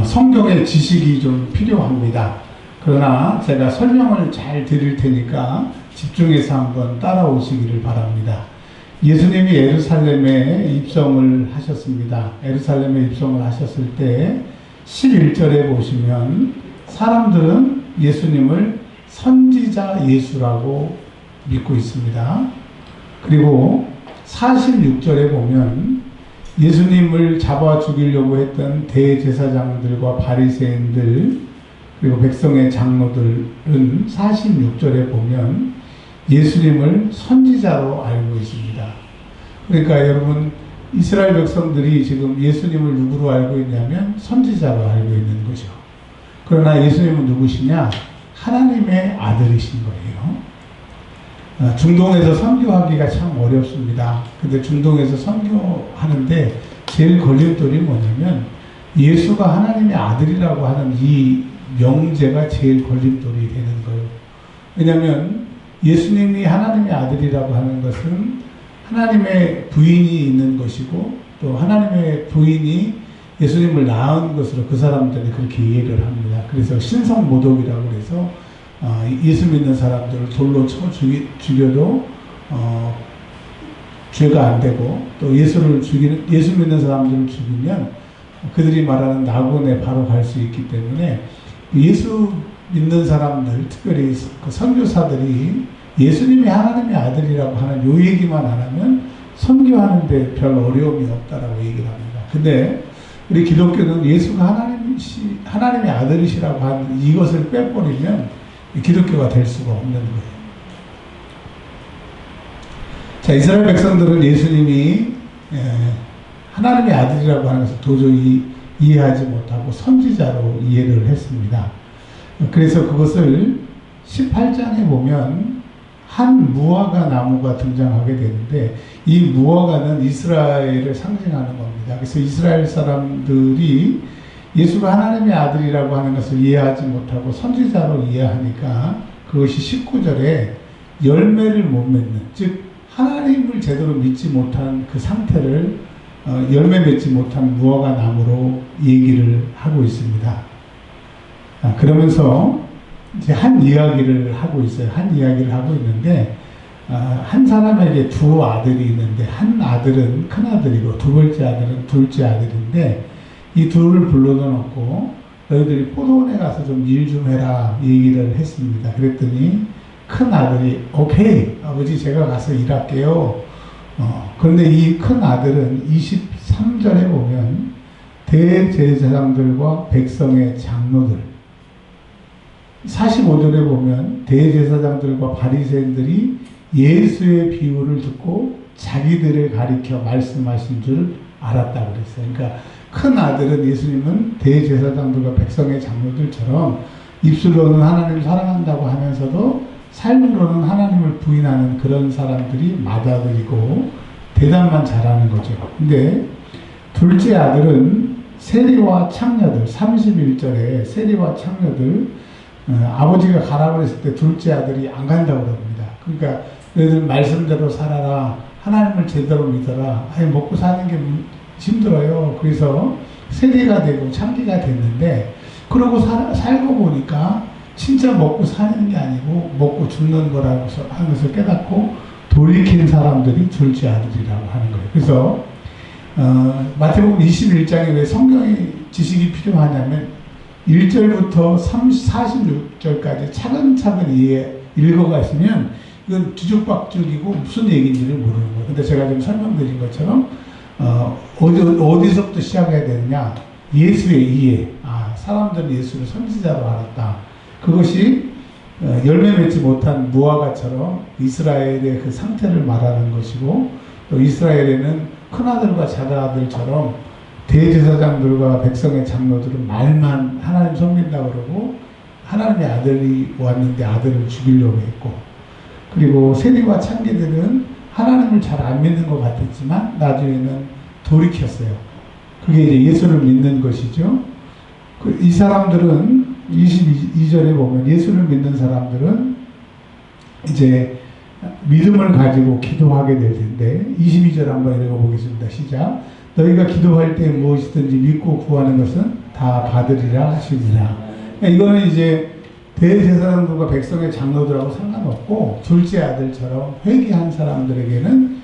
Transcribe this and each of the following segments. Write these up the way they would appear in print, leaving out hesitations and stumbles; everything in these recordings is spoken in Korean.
성경의 지식이 좀 필요합니다. 그러나 제가 설명을 잘 드릴 테니까 집중해서 한번 따라오시기를 바랍니다. 예수님이 예루살렘에 입성을 하셨습니다. 예루살렘에 입성을 하셨을 때 11절에 보시면 사람들은 예수님을 선지자 예수라고 믿고 있습니다. 그리고 46절에 보면 예수님을 잡아 죽이려고 했던 대제사장들과 바리새인들 그리고 백성의 장로들은 46절에 보면 예수님을 선지자로 알고 있습니다. 그러니까 여러분 이스라엘 백성들이 지금 예수님을 누구로 알고 있냐면 선지자로 알고 있는 거죠. 그러나 예수님은 누구시냐? 하나님의 아들이신 거예요. 중동에서 선교하기가 참 어렵습니다. 근데 중동에서 선교하는데 제일 걸림돌이 뭐냐면 예수가 하나님의 아들이라고 하는 이 명제가 제일 걸림돌이 되는 거예요. 왜냐하면 예수님이 하나님의 아들이라고 하는 것은 하나님의 부인이 있는 것이고 또 하나님의 부인이 예수님을 낳은 것으로 그 사람들이 그렇게 이해를 합니다. 그래서 신성모독이라고 해서 예수 믿는 사람들을 돌로 쳐 죽여도 죄가 안 되고 또 예수 믿는 사람들을 죽이면 그들이 말하는 낙원에 바로 갈 수 있기 때문에 예수 믿는 사람들, 특별히 그 선교사들이 예수님이 하나님의 아들이라고 하는 요 얘기만 안 하면 선교하는데 별 어려움이 없다라고 얘기를 합니다. 근데 우리 기독교는 예수가 하나님의 아들이시라고 하는 이것을 빼버리면 기독교가 될 수가 없는 거예요. 자, 이스라엘 백성들은 예수님이 하나님의 아들이라고 하는 것을 도저히 이해하지 못하고 선지자로 이해를 했습니다. 그래서 그것을 18장에 보면 한 무화과 나무가 등장하게 되는데 이 무화과는 이스라엘을 상징하는 겁니다. 그래서 이스라엘 사람들이 예수가 하나님의 아들이라고 하는 것을 이해하지 못하고 선지자로 이해하니까 그것이 19절에 열매를 못 맺는, 즉 하나님을 제대로 믿지 못한 그 상태를 열매 맺지 못한 무화과 나무로 얘기를 하고 있습니다. 그러면서 이제 한 이야기를 하고 있어요. 한 이야기를 하고 있는데 한 사람에게 두 아들이 있는데 한 아들은 큰 아들이고 두 번째 아들은 둘째 아들인데 이 둘을 불러다 놓고 너희들이 포도원에 가서 좀 일 좀 해라 얘기를 했습니다. 그랬더니 큰 아들이 오케이 아버지 제가 가서 일할게요. 그런데 이 큰 아들은 23절에 보면 대제사장들과 백성의 장로들 45절에 보면 대제사장들과 바리새인들이 예수의 비유를 듣고 자기들을 가리켜 말씀하신 줄 알았다고 그랬어요. 그러니까 큰 아들은 예수님은 대제사장들과 백성의 장로들처럼 입술로는 하나님을 사랑한다고 하면서도 삶으로는 하나님을 부인하는 그런 사람들이 맏아들이고 대답만 잘하는 거죠. 근데 둘째 아들은 세리와 창녀들 31절에 세리와 창녀들 아버지가 가라 그랬을 때 둘째 아들이 안 간다고 그럽니다. 그러니까 너희들 말씀대로 살아라. 하나님을 제대로 믿어라. 아니 먹고 사는 게 힘들어요. 그래서 세리가 되고 창기가 됐는데 그러고 살고 보니까 진짜 먹고 사는 게 아니고 먹고 죽는 거라고 하는 것을 깨닫고 돌이킨 사람들이 둘째 아들이라고 하는 거예요. 그래서 마태복음 21장에 왜 성경의 지식이 필요하냐면 1절부터 46절까지 차근차근 읽어가시면 이건 뒤죽박죽이고 무슨 얘기인지를 모르는 거예요. 근데 제가 지금 설명드린 것처럼 어디서부터 시작해야 되느냐? 예수의 이해. 사람들은 예수를 선지자로 알았다. 그것이 열매 맺지 못한 무화과처럼 이스라엘의 그 상태를 말하는 것이고 또 이스라엘에는 큰아들과 작아들처럼 대제사장들과 백성의 장로들은 말만 하나님 섬긴다고 그러고 하나님의 아들이 왔는데 아들을 죽이려고 했고 그리고 세리와 창기들은 하나님을 잘 안 믿는 것 같았지만 나중에는 돌이켰어요. 그게 이제 예수를 믿는 것이죠. 이 사람들은 22절에 보면 예수를 믿는 사람들은 이제 믿음을 가지고 기도하게 될 텐데 22절 한번 읽어보겠습니다. 시작. 너희가 기도할 때 무엇이든지 믿고 구하는 것은 다 받으리라 하시니라. 이거는 이제 대제사장들과 백성의 장로들하고 상관없고 둘째 아들처럼 회개한 사람들에게는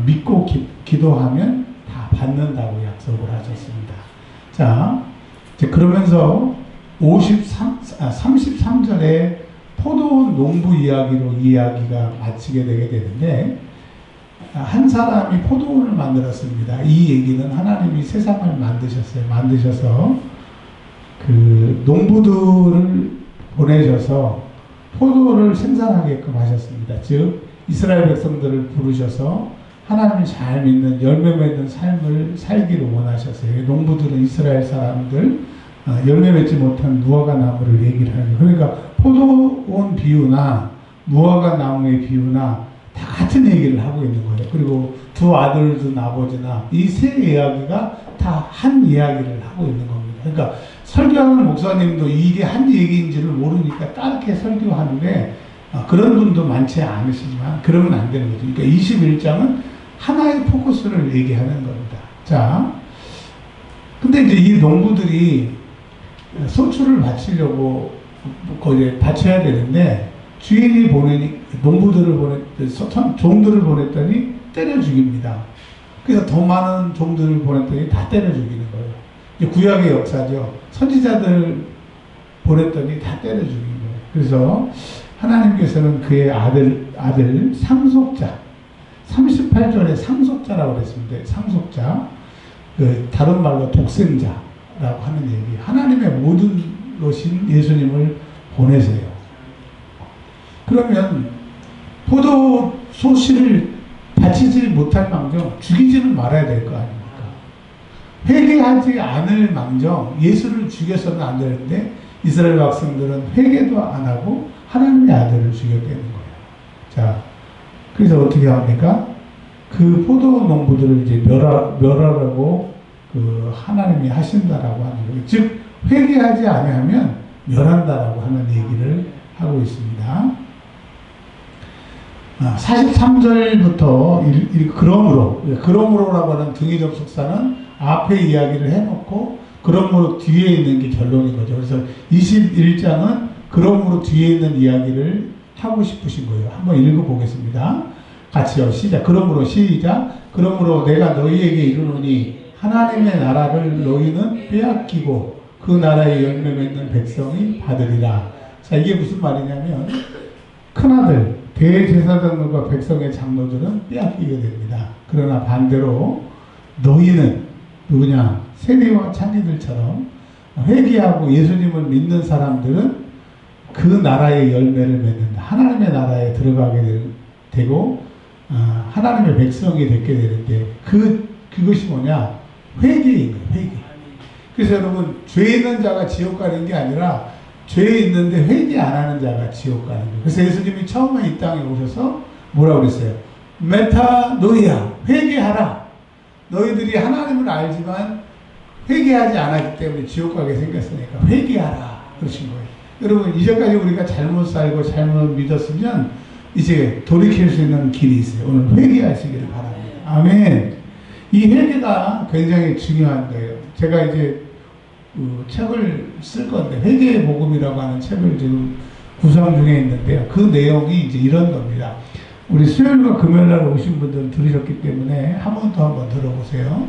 믿고 기도하면 다 받는다고 약속을 하셨습니다. 자, 이제 그러면서 33절에 포도 농부 이야기로 이야기가 마치게 되게 되는데, 한 사람이 포도원을 만들었습니다. 이 얘기는 하나님이 세상을 만드셔서 그 농부들을 보내셔서 포도를 생산하게끔 하셨습니다. 즉 이스라엘 백성들을 부르셔서 하나님을 잘 믿는 열매 맺는 삶을 살기를 원하셨어요. 농부들은 이스라엘 사람들 열매 맺지 못한 무화과 나무를 얘기를 하는 거예요. 그러니까 포도원 비유나 무화과 나무의 비유나 다 같은 얘기를 하고 있는 거예요. 그리고 두 아들 둔 아버지나 이 세 이야기가 다 한 이야기를 하고 있는 겁니다. 그러니까 설교하는 목사님도 이게 한 얘기인지를 모르니까 따르게 설교하는데 그런 분도 많지 않으시지만 그러면 안 되는 거죠. 그러니까 21장은 하나의 포커스를 얘기하는 겁니다. 자, 근데 이제 이 농부들이 소출을 바치려고 거기에 바쳐야 되는데 주인이 농부들을 종들을 보냈더니 때려 죽입니다. 그래서 더 많은 종들을 보냈더니 다 때려 죽이는 거예요. 이제 구약의 역사죠. 선지자들 보냈더니 다 때려 죽인 거예요. 그래서 하나님께서는 그의 아들 상속자, 38절에 상속자라고 그랬습니다. 상속자, 다른 말로 독생자라고 하는 얘기. 하나님의 모든 것인 예수님을 보내세요. 그러면 포도소 씨를 바치지 못할 망정 죽이지는 말아야 될 거 아닙니까? 회개하지 않을 망정 예수를 죽여서는 안 되는데 이스라엘 백성들은 회개도 안 하고 하나님의 아들을 죽였다는 거예요. 자, 그래서 어떻게 합니까? 그 포도 농부들을 이제 멸하라고 그 하나님이 하신다라고 하는 거예요. 즉 회개하지 아니하면 멸한다라고 하는 얘기를 하고 있습니다. 43절부터 그러므로라고 하는 등위 접속사는 앞에 이야기를 해놓고 그러므로 뒤에 있는 게 결론인 거죠. 그래서 21장은 그러므로 뒤에 있는 이야기를 하고 싶으신 거예요. 한번 읽어보겠습니다. 같이요. 시작. 그러므로 시작. 그러므로 내가 너희에게 이르노니 하나님의 나라를 너희는 빼앗기고 그 나라의 열매 맺는 백성이 받으리라. 자, 이게 무슨 말이냐면 큰아들 대제사장들과 백성의 장로들은 빼앗기게 됩니다. 그러나 반대로 너희는 누구냐? 세리와 창기들처럼 회개하고 예수님을 믿는 사람들은 그 나라의 열매를 맺는다. 하나님의 나라에 들어가게 되고 하나님의 백성이 되게 되는데 그것이 뭐냐? 회개인 거예요. 회개. 그래서 여러분 죄 있는 자가 지옥 가는 게 아니라 죄 있는데 회개 안 하는 자가 지옥 가는 거예요. 그래서 예수님이 처음에 이 땅에 오셔서 뭐라고 그랬어요? 메타노이아, 회개하라. 너희들이 하나님을 알지만 회개하지 않았기 때문에 지옥 가게 생겼으니까 회개하라. 그러신 거예요. 여러분 이제까지 우리가 잘못 살고 잘못 믿었으면 이제 돌이킬 수 있는 길이 있어요. 오늘 회개하시기를 바랍니다. 아멘. 이 회개가 굉장히 중요한 거예요. 제가 이제 책을 쓸 건데 회개의 복음이라고 하는 책을 지금 구상 중에 있는데요. 그 내용이 이제 이런 겁니다. 우리 수요일과 금요일날 오신 분들은 들으셨기 때문에 한 번 더 들어보세요.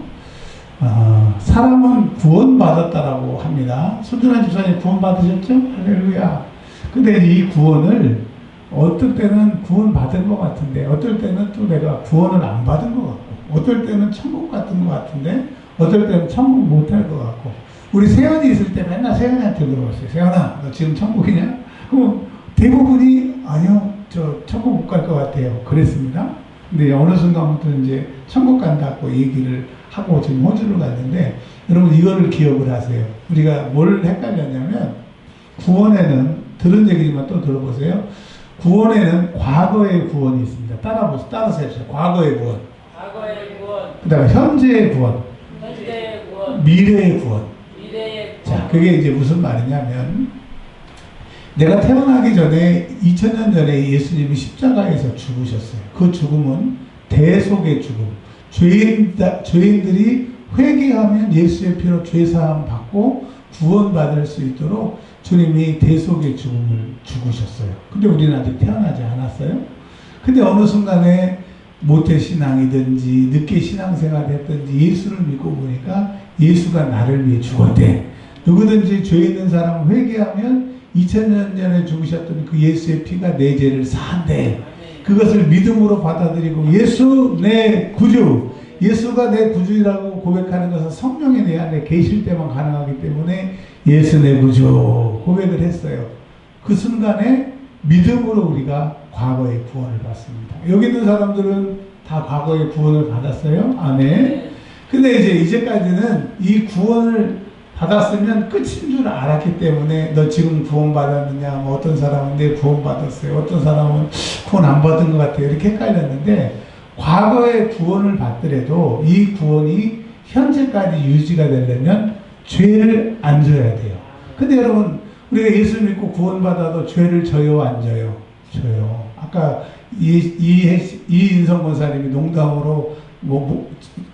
사람은 구원받았다라고 합니다. 손준환 집사님 구원받으셨죠? 할렐루야. 근데 이 구원을 어떨 때는 구원받은 것 같은데 어떨 때는 또 내가 구원을 안 받은 것 같고 어떨 때는 천국 같은 것 같은데 어떨 때는 천국 못할 것 같고 우리 세연이 있을 때 맨날 세연이한테 물어봤어요. 세연아 너 지금 천국이냐? 그럼 대부분이 아니요 저 천국 못 갈 것 같아요. 그랬습니다. 근데 어느 순간부터 이제 천국 간다고 얘기를 하고 지금 호주를 갔는데 여러분 이거를 기억을 하세요. 우리가 뭘 헷갈렸냐면 구원에는 들은 얘기지만 또 들어보세요. 구원에는 과거의 구원이 있습니다. 따라서 해주세요. 과거의 구원. 과거의 구원. 그 다음에 현재의 구원. 현재의 구원. 미래의 구원. 미래의 구원. 자, 그게 이제 무슨 말이냐면 내가 태어나기 전에 2000년 전에 예수님이 십자가에서 죽으셨어요. 그 죽음은 대속의 죽음. 죄인들이 회개하면 예수의 피로 죄사함 받고 구원받을 수 있도록 주님이 대속의 죽음을 죽으셨어요. 근데 우리는 아직 태어나지 않았어요. 근데 어느 순간에 모태신앙이든지 늦게 신앙생활 했든지 예수를 믿고 보니까 예수가 나를 위해 죽었대. 누구든지 죄 있는 사람은 회개하면 2000년 전에 죽으셨던 그 예수의 피가 내 죄를 사한대. 그것을 믿음으로 받아들이고 예수 내 구주, 예수가 내 구주라고 고백하는 것은 성령이 내 안에 계실 때만 가능하기 때문에 예수 내 구주 고백을 했어요. 그 순간에 믿음으로 우리가 과거의 구원을 받습니다. 여기 있는 사람들은 다 과거의 구원을 받았어요. 아멘. 근데 이제까지는 이 구원을 받았으면 끝인 줄 알았기 때문에 너 지금 구원받았느냐, 뭐 어떤 사람은 내 구원받았어요, 어떤 사람은 구원 안 받은 것 같아요, 이렇게 헷갈렸는데 과거의 구원을 받더라도 이 구원이 현재까지 유지가 되려면 죄를 안 져야 돼요. 근데 여러분, 우리가 예수 믿고 구원받아도 죄를 져요, 안 져요? 져요. 아까 이인성 권사님이 농담으로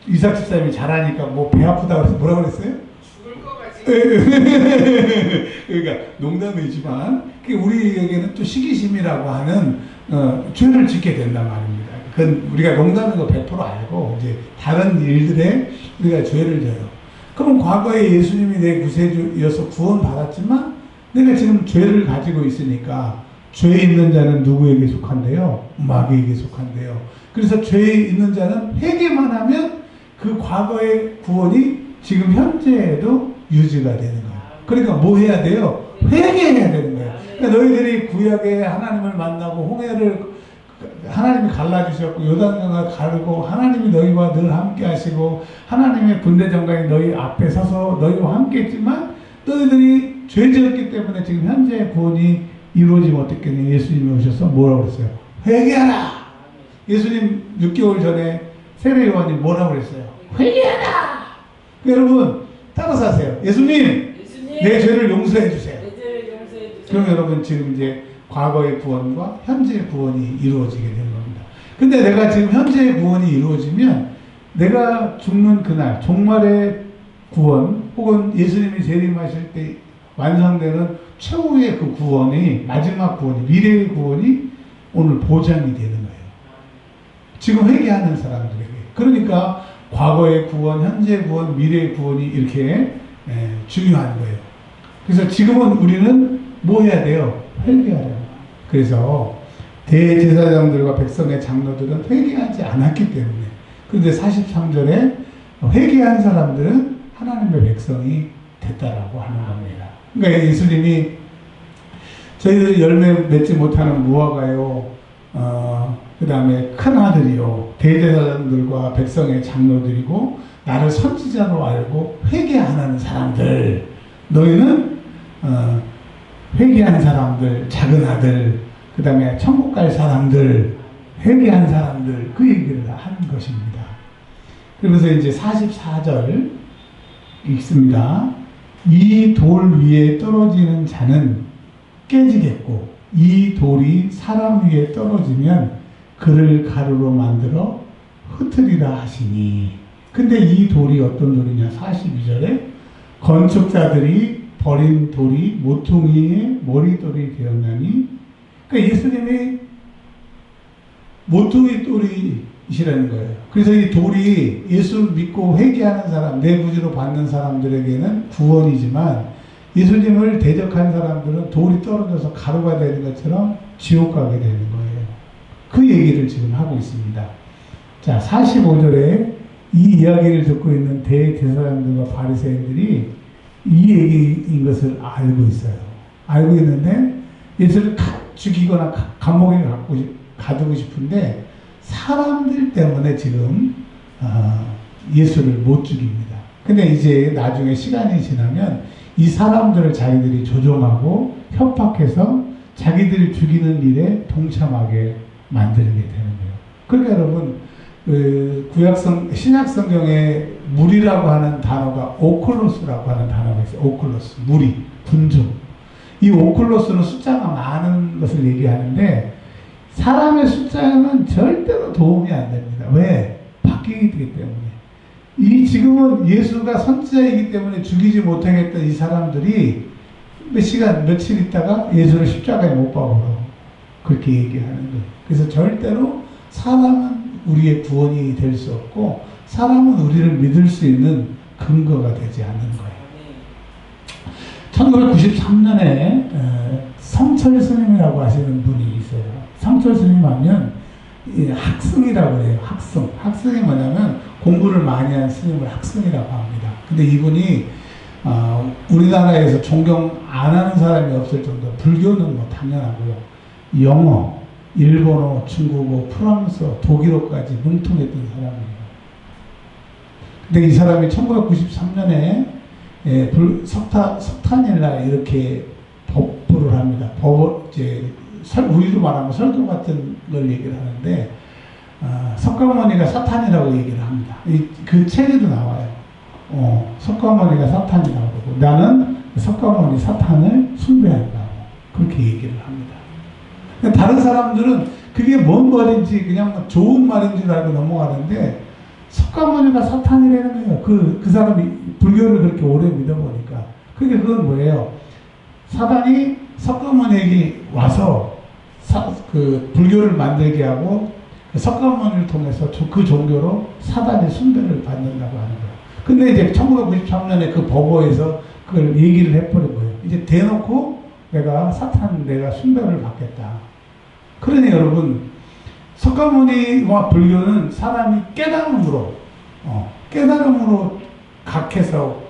이삭 집사님이 잘하니까 배 아프다고 해서 뭐라고 그랬어요? 그러니까 농담이지만 우리에게는 또 시기심이라고 하는 죄를 짓게 된단 말입니다. 그건 우리가 농담인 거 100% 알고 이제 다른 일들에 우리가 죄를 져요. 그럼 과거에 예수님이 내 구세주여서 구원받았지만 내가 지금 죄를 가지고 있으니까 죄 있는 자는 누구에게 속한대요? 마귀에게 속한대요. 그래서 죄 있는 자는 회개만 하면 그 과거의 구원이 지금 현재에도 유지가 되는 거예요. 그러니까 뭐 해야 돼요? 회개해야 되는 거예요. 그러니까 너희들이 구약에 하나님을 만나고 홍해를 하나님이 갈라주셨고 요단강을 가르고 하나님이 너희와 늘 함께 하시고 하나님의 군대 장관이 너희 앞에 서서 너희와 함께 했지만 너희들이 죄 지었기 때문에 지금 현재의 구원이 이루어지면 어떻겠냐. 예수님이 오셔서 뭐라고 그랬어요? 회개하라. 예수님 6개월 전에 세례 요한이 뭐라고 그랬어요? 회개하라. 여러분 따라서 하세요. 예수님, 내 죄를 용서해 주세요. 그럼 여러분 지금 이제 과거의 구원과 현재의 구원이 이루어지게 되는 겁니다. 근데 내가 지금 현재의 구원이 이루어지면 내가 죽는 그날 종말의 구원 혹은 예수님이 재림하실 때 완성되는 최후의 그 구원이 마지막 구원이 미래의 구원이 오늘 보장이 되는 거예요. 지금 회개하는 사람들에게. 그러니까 과거의 구원, 현재의 구원, 미래의 구원이 이렇게 중요한 거예요. 그래서 지금은 우리는 뭐 해야 돼요? 회개하려고. 그래서 대제사장들과 백성의 장로들은 회개하지 않았기 때문에. 그런데 43절에 회개한 사람들은 하나님의 백성이 됐다라고 하는 겁니다. 그러니까 예수님이 저희들이 열매 맺지 못하는 무화과요, 그 다음에 큰 아들이요, 대제사장들과 백성의 장로들이고 나를 선지자로 알고 회개 안 하는 사람들, 너희는 회개한 사람들, 작은 아들, 그 다음에 천국 갈 사람들, 회개한 사람들, 그 얘기를 하는 것입니다. 그러면서 이제 44절 읽습니다. 이 돌 위에 떨어지는 자는 깨지겠고 이 돌이 사람 위에 떨어지면 그를 가루로 만들어 흩으리라 하시니. 근데 이 돌이 어떤 돌이냐? 42절에 건축자들이 버린 돌이 모퉁이의 머리돌이 되었나니. 그러니까 예수님이 모퉁이 돌이시라는 거예요. 그래서 이 돌이 예수를 믿고 회개하는 사람, 내 구주로 받는 사람들에게는 구원이지만 예수님을 대적한 사람들은 돌이 떨어져서 가루가 되는 것처럼 지옥 가게 되는 거예요. 그 얘기를 지금 하고 있습니다. 자, 45절에 이 이야기를 듣고 있는 대제사장들과 바리새인들이 이 얘기인 것을 알고 있어요. 알고 있는데 예수를 죽이거나 감옥에 가두고 싶은데 사람들 때문에 지금 예수를 못 죽입니다. 근데 이제 나중에 시간이 지나면 이 사람들을 자기들이 조종하고 협박해서 자기들이 죽이는 일에 동참하게 만들게 되는 거예요. 그러니까 여러분 신약성경에 물이라고 하는 단어가 오클로스라고 하는 단어가 있어요. 오클로스, 물이, 분조. 이 오클로스는 숫자가 많은 것을 얘기하는데 사람의 숫자는 절대로 도움이 안 됩니다. 왜? 바뀌기 때문에. 이 지금은 예수가 선지자이기 때문에 죽이지 못하겠던 이 사람들이 몇 시간, 며칠 있다가 예수를 십자가에 못 박으라고 그렇게 얘기하는 거예요. 그래서 절대로 사람은 우리의 구원이 될 수 없고 사람은 우리를 믿을 수 있는 근거가 되지 않는 거예요. 1993년에 성철 스님이라고 하시는 분이 있어요. 성철 스님 하면 학승이라고 해요. 학승. 학승이 뭐냐면 공부를 많이 한 스님을 학승이라고 합니다. 근데 이분이 우리나라에서 존경 안 하는 사람이 없을 정도. 불교는 뭐 당연하고요. 영어, 일본어, 중국어, 프랑스어, 독일어까지 능통했던 사람이에요. 근데 이 사람이 1993년에 석탄일날 이렇게 법부를 합니다. 우리로 말하면 설교 같은 걸 얘기를 하는데, 석가모니가 사탄이라고 얘기를 합니다. 그 책에도 나와요. 석가모니가 사탄이라고 그러고, 나는 석가모니 사탄을 숭배한다고. 그렇게 얘기를 합니다. 다른 사람들은 그게 뭔 말인지 그냥 좋은 말인 줄 알고 넘어가는데, 석가모니가 사탄이라는 거예요. 그 사람이 불교를 그렇게 오래 믿어보니까. 그건 뭐예요? 사단이 석가모니에게 와서 불교를 만들게 하고 석가모니를 통해서 그 종교로 사단의 숭배를 받는다고 하는 거예요. 근데 이제 1993년에 그 법원에서 그걸 얘기를 해버린 거예요. 이제 대놓고 내가 숭배를 받겠다. 그러니 여러분, 석가모니와 불교는 사람이 깨달음으로 각해서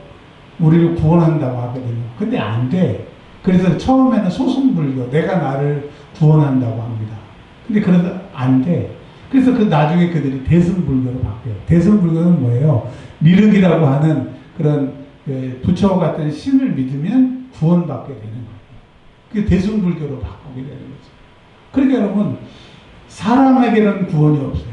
우리를 구원한다고 하거든요. 근데 안 돼. 그래서 처음에는 소승불교, 내가 나를 구원한다고 합니다. 근데 그래도 안 돼. 그래서 나중에 그들이 대승불교로 바뀌어요. 대승불교는 뭐예요? 미륵이라고 하는 그런 부처와 같은 신을 믿으면 구원받게 되는 거예요. 그게 대승불교로 바꾸게 되는 거죠. 그러니까 여러분, 사람에게는 구원이 없어요.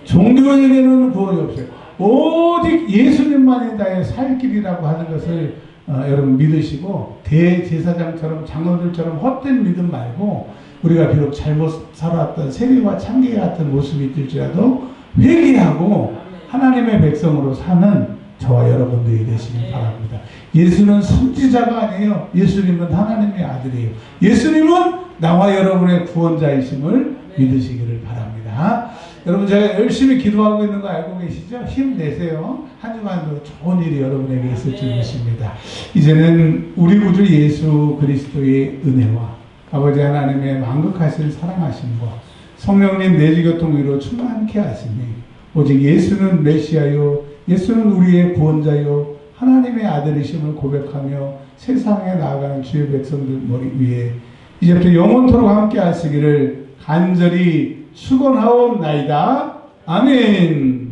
종교에게는 구원이 없어요. 오직 예수님만이 나의 살 길이라고 하는 것을 여러분 믿으시고, 대제사장처럼 장로들처럼 헛된 믿음 말고, 우리가 비록 잘못 살아왔던 세리와 창기 같은 모습이 있을지라도 회개하고 하나님의 백성으로 사는 저와 여러분들이 되시길 바랍니다. 예수는 선지자가 아니에요. 예수님은 하나님의 아들이에요. 예수님은 나와 여러분의 구원자이심을 믿으시기를 바랍니다. 여러분, 제가 열심히 기도하고 있는 거 알고 계시죠? 힘내세요. 한 주간도 좋은 일이 여러분에게 있을 줄 믿습니다. 이제는 우리 구주 예수 그리스도의 은혜와 아버지 하나님의 만극하신 사랑하심과 성령님 내주교통 위로 충만케 하시니 오직 예수는 메시아요, 예수는 우리의 구원자요, 하나님의 아들이심을 고백하며 세상에 나아가는 주의 백성들 머리 위에 이제부터 영원토록 함께 하시기를 간절히 축원하옵나이다. 아멘.